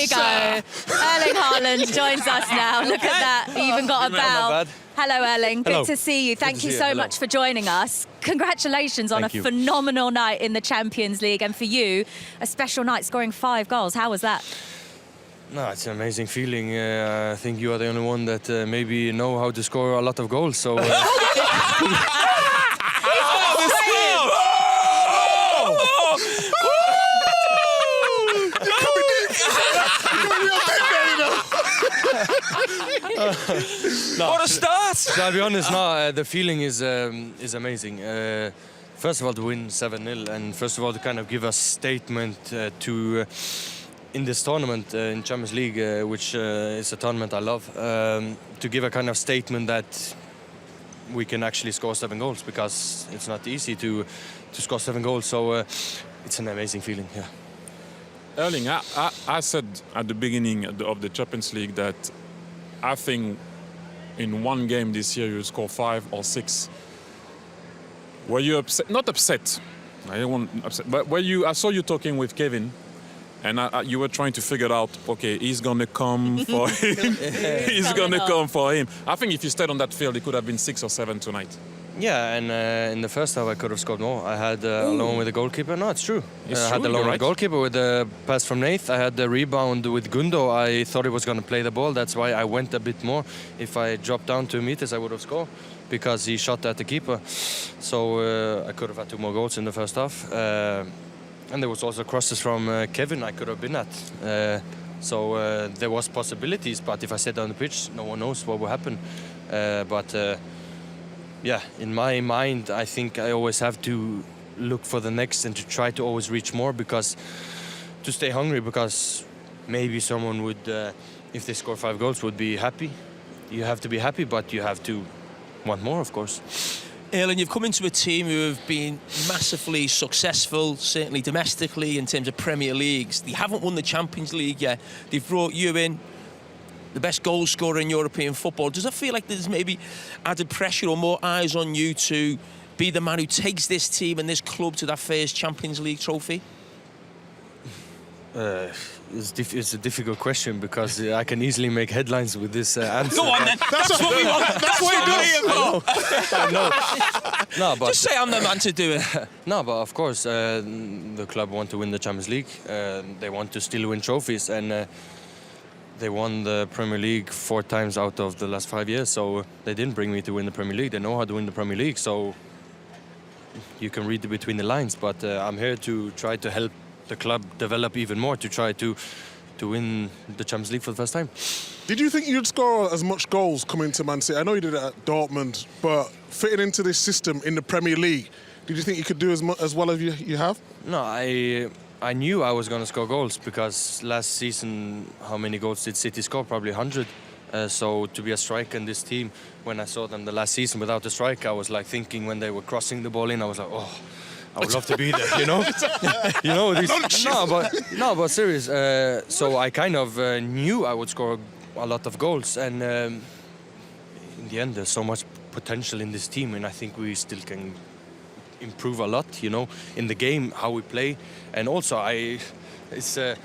go. Erling Haaland joins us now. Look at that. You even got a bow. Hello, Erling. Good to see you. Thank you so much for joining us. Congratulations on a phenomenal night in the Champions League. And for you, a special night scoring 5 goals. How was that? No, it's an amazing feeling. I think you are the only one that maybe know how to score a lot of goals. So. What a start! To be honest, the feeling is amazing. First of all, to win 7-0, and first of all, to kind of give a statement in this tournament in Champions League, which is a tournament I love, to give a kind of statement that we can actually score 7 goals, because it's not easy to score 7 goals. So it's an amazing feeling. Yeah. Erling, I said at the beginning of the Champions League that I think in one game this year you score 5 or 6. Were you upset? Not upset. I don't want upset. But I saw you talking with Kevin, and you were trying to figure out, okay, he's gonna come for him. He's gonna come for him. I think if you stayed on that field, it could have been 6 or 7 tonight. Yeah, and in the first half I could have scored more. I had alone with the goalkeeper. No, it's true. I had alone with the goalkeeper with the pass from Nath. I had the rebound with Gundo. I thought he was going to play the ball. That's why I went a bit more. If I dropped down 2 meters, I would have scored, because he shot at the keeper. So I could have had 2 more goals in the first half. And there was also crosses from Kevin I could have been at. So there was possibilities, but if I sat on the pitch, no one knows what will happen. Yeah, in my mind, I think I always have to look for the next and to try to always reach more, because to stay hungry, because maybe someone would, if they score 5 goals, would be happy. You have to be happy, but you have to want more, of course. Erling, you've come into a team who have been massively successful, certainly domestically, in terms of Premier Leagues. They haven't won the Champions League yet. They've brought you in, the best goal scorer in European football. Does it feel like there's maybe added pressure or more eyes on you to be the man who takes this team and this club to that first Champions League trophy? It's a difficult question, because I can easily make headlines with this answer. Go on then. That's what we want. That's what we're here for. No, but just say I'm the man to do it. No, but of course, the club want to win the Champions League. They want to still win trophies, and they won the Premier League 4 times out of the last 5 years. So they didn't bring me to win the Premier League. They know how to win the Premier League. So you can read between the lines. But I'm here to try to help the club develop even more, to try to win the Champions League for the first time. Did you think you'd score as much goals coming to Man City? I know you did it at Dortmund, but fitting into this system in the Premier League, did you think you could do as well as you have? No, I knew I was going to score goals, because last season, how many goals did City score? Probably 100. So to be a striker in this team, when I saw them the last season without a striker, I was like thinking when they were crossing the ball in, I was like, oh, I would love to be there, you know? You know, but serious. So I kind of knew I would score a lot of goals, and in the end, there's so much potential in this team, and I think we still can improve a lot, you know, in the game, how we play. And also, it's an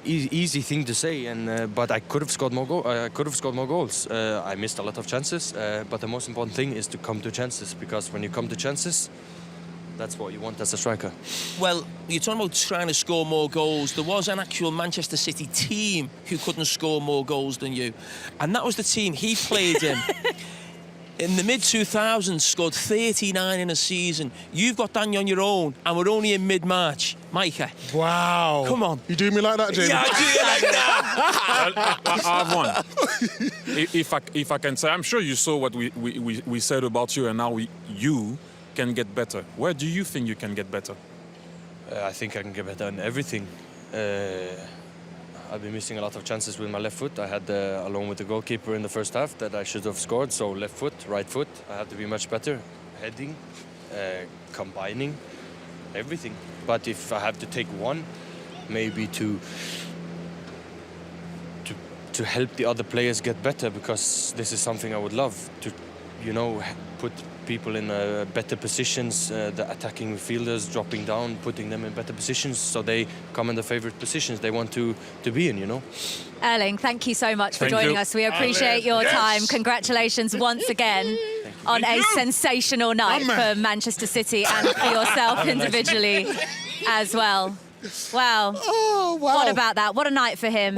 easy thing to say, and but I could have scored more goals. I missed a lot of chances, but the most important thing is to come to chances, because when you come to chances, that's what you want as a striker. Well, you're talking about trying to score more goals. There was an actual Manchester City team who couldn't score more goals than you, and that was the team he played in. In the mid-2000s, scored 39 in a season. You've got Daniel on your own, and we're only in mid-March. Micah. Wow. Come on. You do me like that, Jamie? Yeah, I do you like that. I have one. If I can say, I'm sure you saw what we said about you, and now you can get better. Where do you think you can get better? I think I can get better in everything. I've been missing a lot of chances with my left foot. I had, along with the goalkeeper in the first half, that I should have scored. So left foot, right foot, I have to be much better. Heading, combining, everything. But if I have to take one, maybe to help the other players get better, because this is something I would love to, you know, put people in better positions, the attacking midfielders dropping down, putting them in better positions, so they come in the favourite positions they want to be in, you know. Erling, thank you so much for Thank joining you. us. We appreciate your time. Congratulations once again on a sensational night for Manchester City and for yourself individually as well. Wow. Oh, wow. What about that? What a night for him.